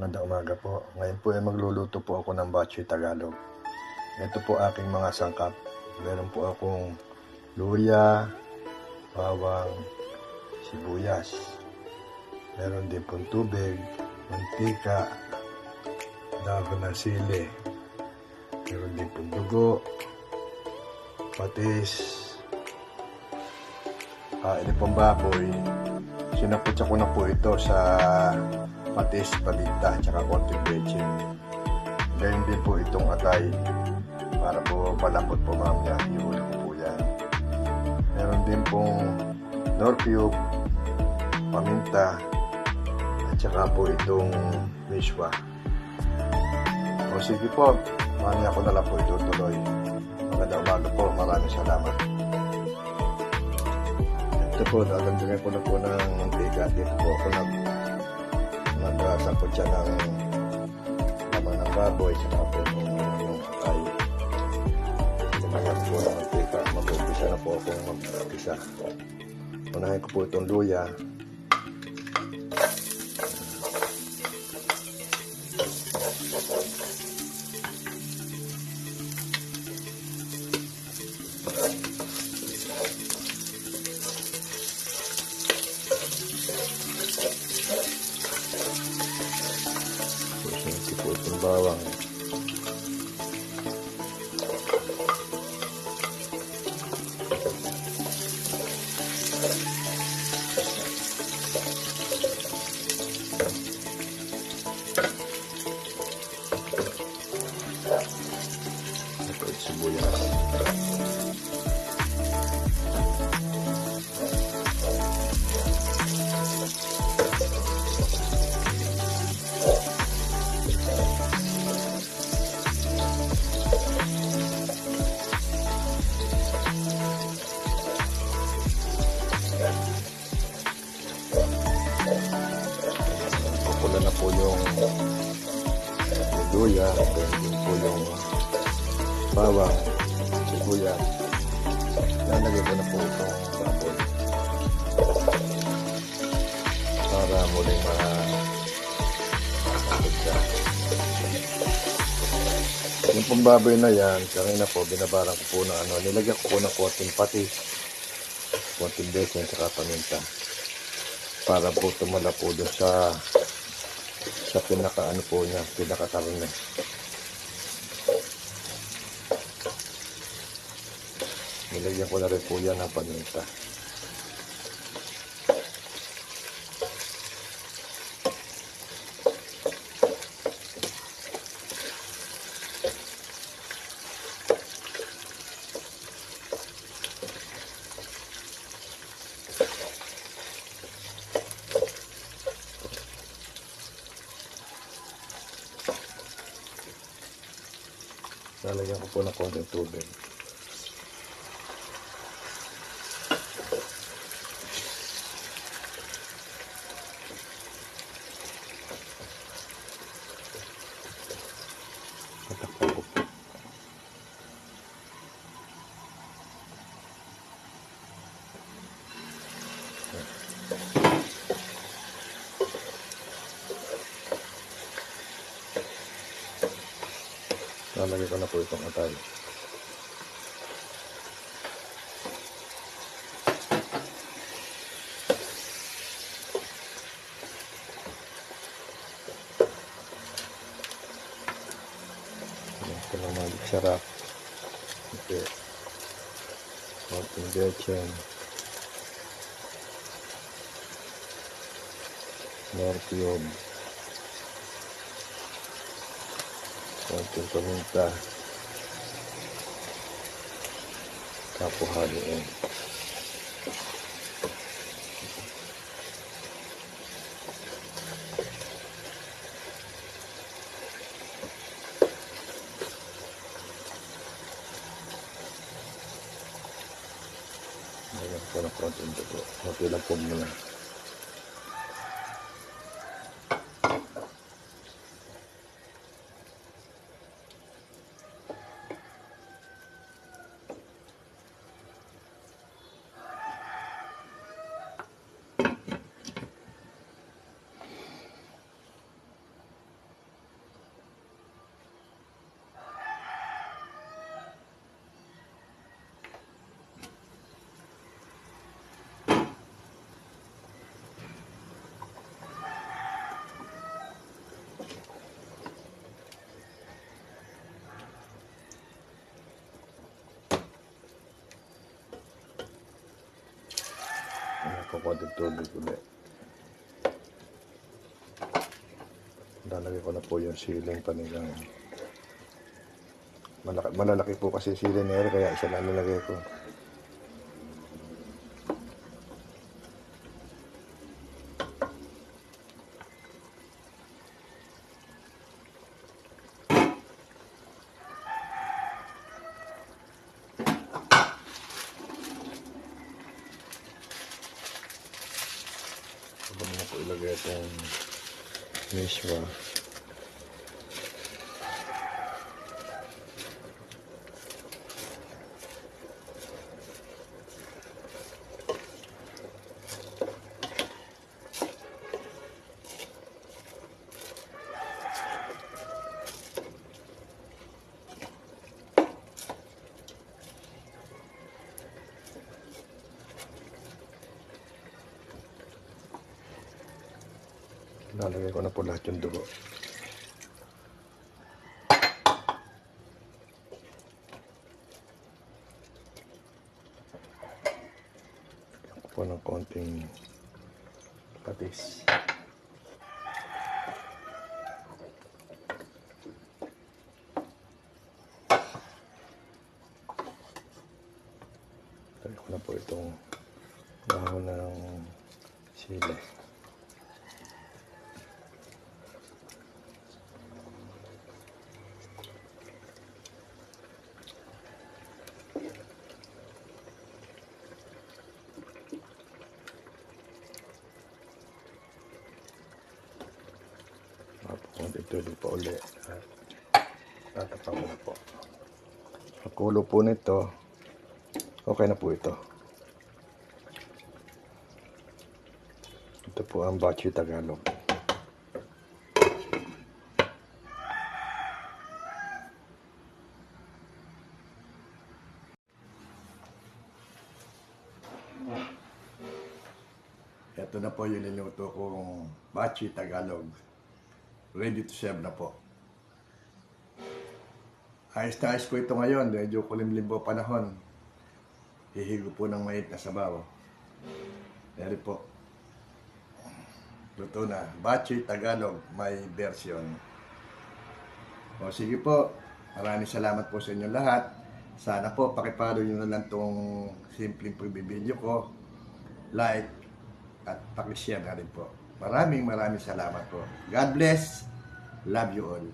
Magandang umaga po. Ngayon po ay magluluto po ako ng Batchoy Tagalog. Ito po aking mga sangkap. Meron po akong luya, bawang, sibuyas. Meron din pong tubig, mantika, dahon ng sili. Meron din pong dugo, patis. Ini pong baboy. Sinaputsa ko na po ito sa patis, paminta, tsaka konting leche. Ganyan din po itong atay para po palambot po mamaya. Iulit ko po yan. Meron din pong nor cube, paminta, at tsaka po itong miswa. O sige po, mamaya ko na lang po itutuloy. Magandang umaga po. Maraming salamat. Ito po, nalagyan ko na po ng mantika. Dito po ako nagsangkot siya ng laman ng baboy sa po yung atay. Lumayan po ng mantika. Mag-umpisa na po akong mag-umpisa. Unahin ko po itong luya. Ito po itong bawang. Ito yung sibuyas. Pula na po yung luya, ganyan po yung bawang, sibuyas. Lalagay ko na po itong baboy para muling makakagda. Yung pong baboy na yan, kanina po binabarang ko po na nilagyan ko po ng konting patis, konting besin, saka paminta para po tumala po dun sa pinaka po niya, pinaka karne. Nilagyan ko na rin po yan ng paminta. Lalagyan ko po ng konting tubig. Tatakpan ko po. Lalagyan ko na po itong atay. Ito lang mag-sarap. Ito. Konting bechin. Nor cube. Konting paminta. Tapos haluin. Lagyan ko ng konting dugo. Mapilang po muna. ng konting tubig ulit. Lalagay ko na po yung siling panigang. Malalaki po kasi sili na rin, kaya isa na nilagay ko. Ito na po ilagay itong miswa. Lalagay ko na po lahat yung dugo. Lagyan ko po ng konting patis. Lagyan ko na po itong dahon ng sili. Konting tubig pa uli. Tatapang ko na po. Pagkulo po nito, okay na po ito. Ito po ang Bachi Tagalog. Ito na po yung niluto kong Bachi Tagalog. Ready to serve na po. Ayos na ayos po ito ngayon. Medyo kulimlim po panahon. Hihigo po ng mainit na sabaw. Dari po. Luto na. Bachi Tagalog, may version. O sige po. Maraming salamat po sa inyong lahat. Sana po pakipalo nyo na lang itong simpleng pagbibideo ko. Like at pakishare na rin po. Maraming salamat po. God bless. Love you all.